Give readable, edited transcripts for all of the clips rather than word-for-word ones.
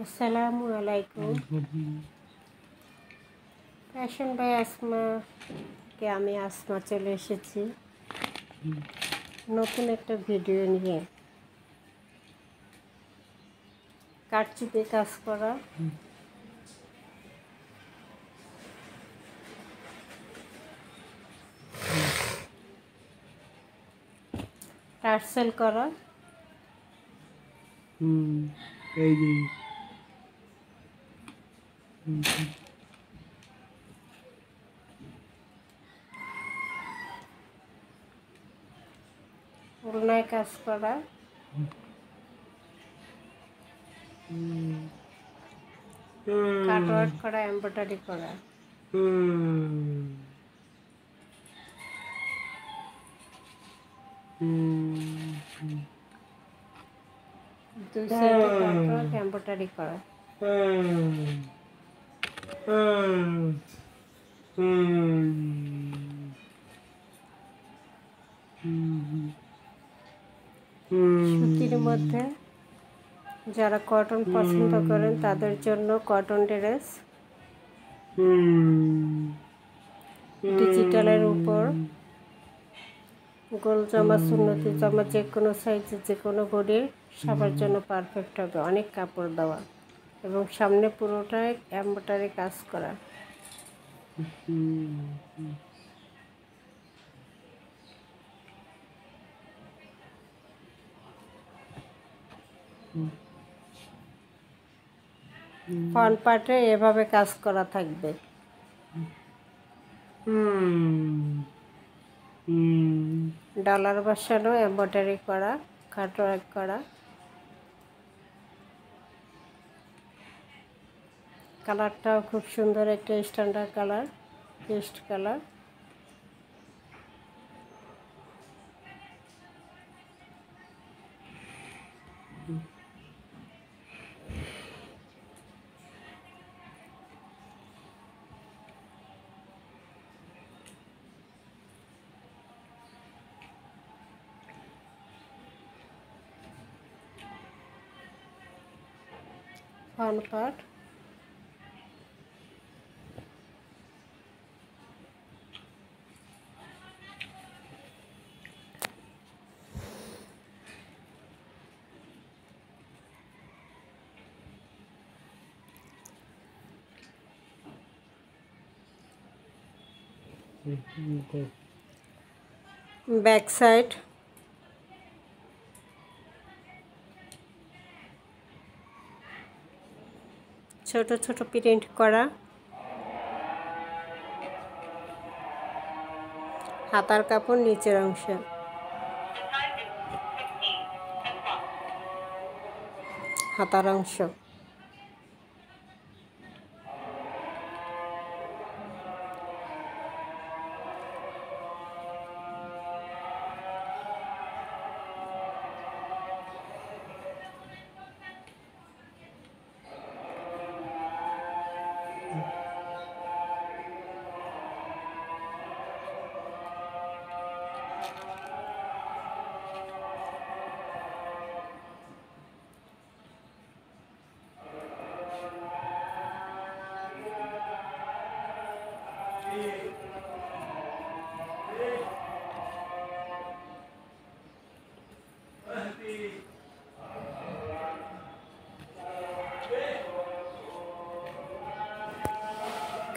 আসসালামু আলাইকুম। Fashion by Asma কে আমি আসমা চলে এসেছি নতুন একটা ভিডিও নিয়ে। কারচুপি কাজ করা, টার্সেল করা, এই যে ওড়নায় কাজ করা, কাটওয়ার্ক করা, এমব্রয়ডারি করা, দুই সাইডে কাটওয়ার্ক এমব্রয়ডারি করা। সুতির মধ্যে যারা কটন পছন্দ করেন তাদের জন্য কটন ড্রেস, ডিজিটালের উপর গোল জামা, সুন্নতি জামা, যে কোনো সাইজে যে কোনো বডির সবার জন্য পারফেক্ট হবে। অনেক কাপড় দেওয়া এবং সামনে পুরোটাই এমব্রয়ডারি কাজ করা। ফ্রন্ট পার্টে এভাবে কাজ করা থাকবে। ডলার বসানো, এমব্রয়ডারি করা, কাটওয়ার্ক করা। কালারটাও খুব সুন্দর, একটা standard colour, paste colour. Front part, back side, ছোট ছোট প্রিন্ট করা। হাতার কাপড় নিচের অংশ, হাতার অংশ।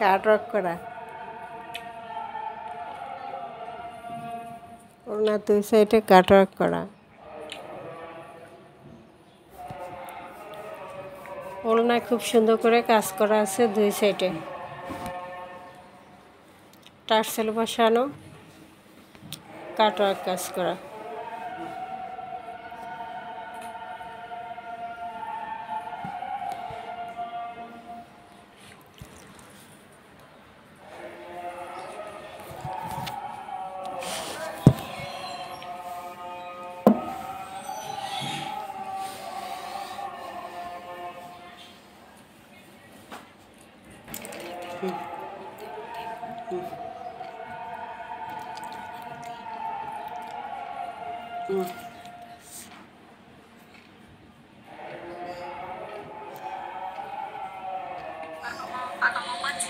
কাটওয়ার্ক করা, ওড়নার দুই সাইডে কাটওয়ার্ক করা। ওড়নায় খুব সুন্দর করে কাজ করা আছে দুই সাইডে। টার্সেল বসানো, কাটওয়ার্ক কাজ করা।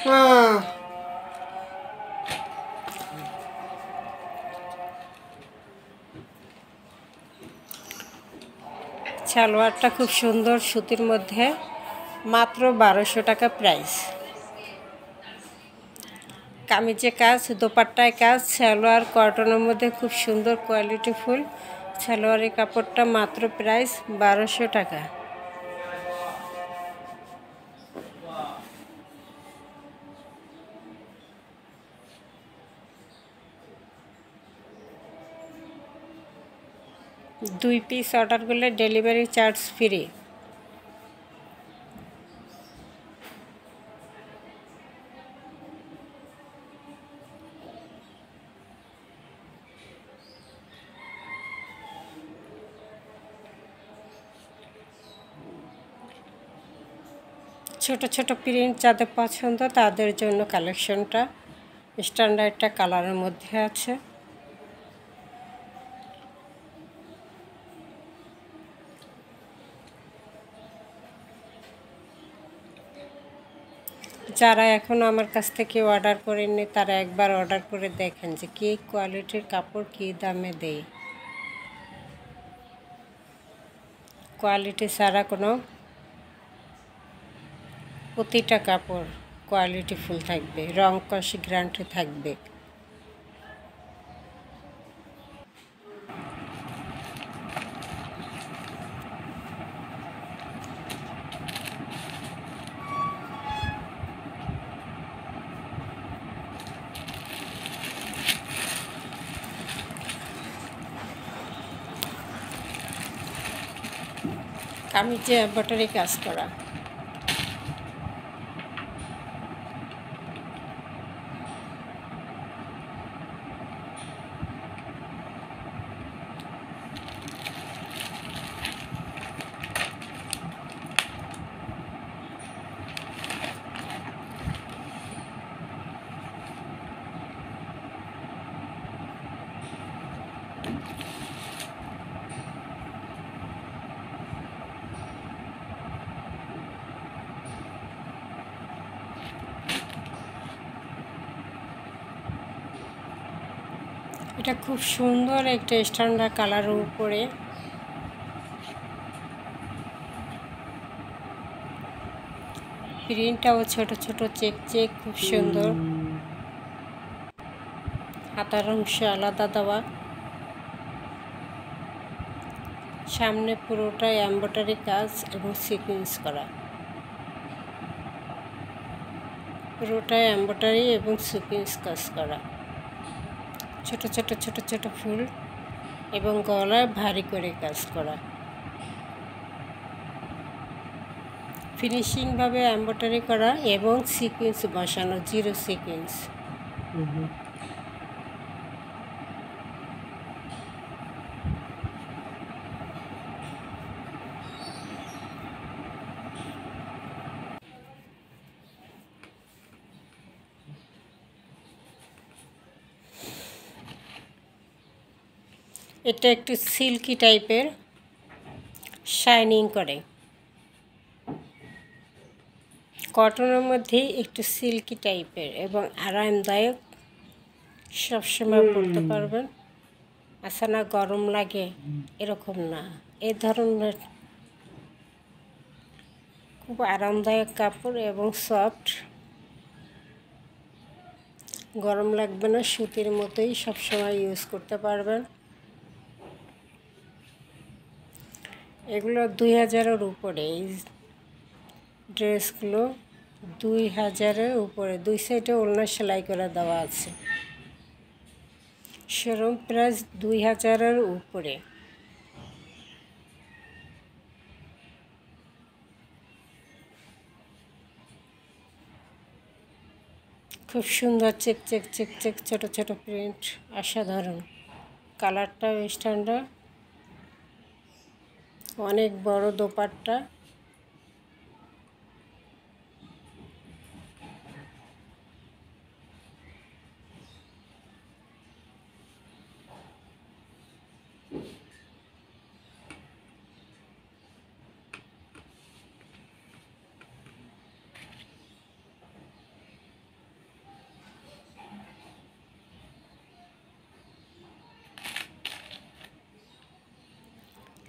সালোয়ারটা খুব সুন্দর সুতির মধ্যে, মাত্র 1200 টাকা প্রাইস। কামিজে কাজ, দোপাট্টায় কাজ, সালোয়ার কটনের মধ্যে খুব সুন্দর কোয়ালিটিফুল। সালোয়ারের কাপড়টা মাত্র প্রাইস 1200 টাকা। দুই পিস অর্ডার করলে ডেলিভারি চার্জ ফ্রি। ছোট ছোট প্রিন্ট যাদের পছন্দ তাদের জন্য কালেকশনটা স্ট্যান্ডার্ডটা কালারের মধ্যে আছে। যারা এখনও আমার কাছ থেকে অর্ডার করেননি তারা একবার অর্ডার করে দেখেন যে কী কোয়ালিটির কাপড় কী দামে দেয়। কোয়ালিটি ছাড়া কোনো, প্রতিটা কাপড় কোয়ালিটিফুল থাকবে, রং কষ গ্যারান্টি থাকবে। কামিজে এমব্রয়ডারি কাজ করা। এটা খুব সুন্দর একটা স্ট্যান্ডার্ড কালারের উপরে প্রিন্টটাও ছোট ছোট চেক চেক, খুব সুন্দর। হাতার অংশ আলাদা দেওয়া, সামনে পুরোটাই এমব্রয়ডারি কাজ এবং সিকোয়েন্স করা, পুরোটাই এমব্রয়ডারি এবং সিকোয়েন্স কাজ করা। ছোট ছোট ছোট ছোট ফুল এবং গলায় ভারী করে কাজ করা। ফিনিশিংভাবে এমব্রয়ডারি করা এবং সিকোয়েন্স বসানো, জিরো সিকোয়েন্স। এটা একটু সিল্কি টাইপের, শাইনিং করে, কটনের মধ্যে একটু সিল্কি টাইপের এবং আরামদায়ক, সবসময় পরতে পারবেন। আচ্ছা না গরম লাগে এরকম না, এই ধরনের খুব আরামদায়ক কাপড় এবং সফট, গরম লাগবে না, সুতির মতোই সবসময় ইউজ করতে পারবেন। এগুলো 2000-এর উপরে, এই ড্রেসগুলো 2000-এর উপরে। দুই সাইডে ওড়না সেলাই করে দেওয়া আছে। শোরুম প্রাইস 2000-এর উপরে। খুব সুন্দর চেক চেক চেক চেক, ছোট ছোট প্রিন্ট, অসাধারণ। কালারটাও স্ট্যান্ডার্ড, অনেক বড় দোপাট্টা।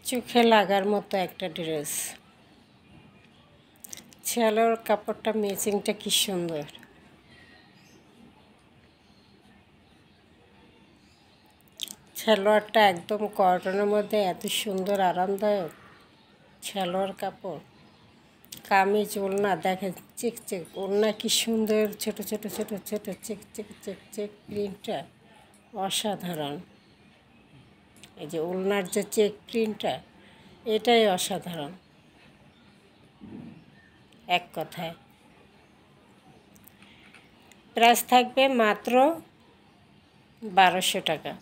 চোখে লাগার মতো একটা ড্রেস। ছেলের কাপড়টা ম্যাচিংটা কি সুন্দর। সালোয়ারটা একদম কটনের মধ্যে এত সুন্দর আরামদায়ক সালোয়ার কাপড়। কামিজ ওড়না দেখেন চিকচিক ওড়না কি সুন্দর, ছোট ছোট ছোট ছোট চিকচিক চিকচিক প্রিন্টটা অসাধারণ। এই যে ওড়নার যে চেক প্রিন্টটা এটাই অসাধারণ এক কথায়। প্রাইস থাকবে মাত্র 1200 টাকা।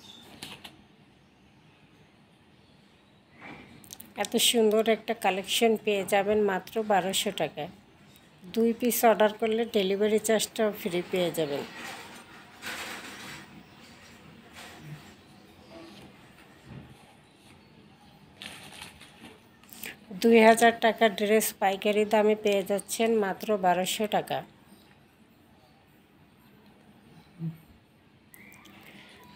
এত সুন্দর একটা কালেকশন পেয়ে যাবেন মাত্র 1200 টাকায়। 2 পিস অর্ডার করলে ডেলিভারি চার্জটাও ফ্রি পেয়ে যাবেন। 2000 টাকার ড্রেস পাইকারি দামে পেয়ে যাচ্ছেন মাত্র 1200 টাকা।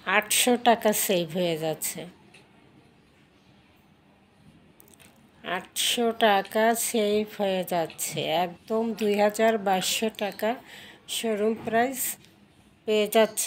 800 টাকা সেভ হয়ে যাচ্ছে। 800 টাকা সেভ হয়ে যাচ্ছে একদম। 2200 টাকা শোরুম প্রাইস পেয়ে যাচ্ছে।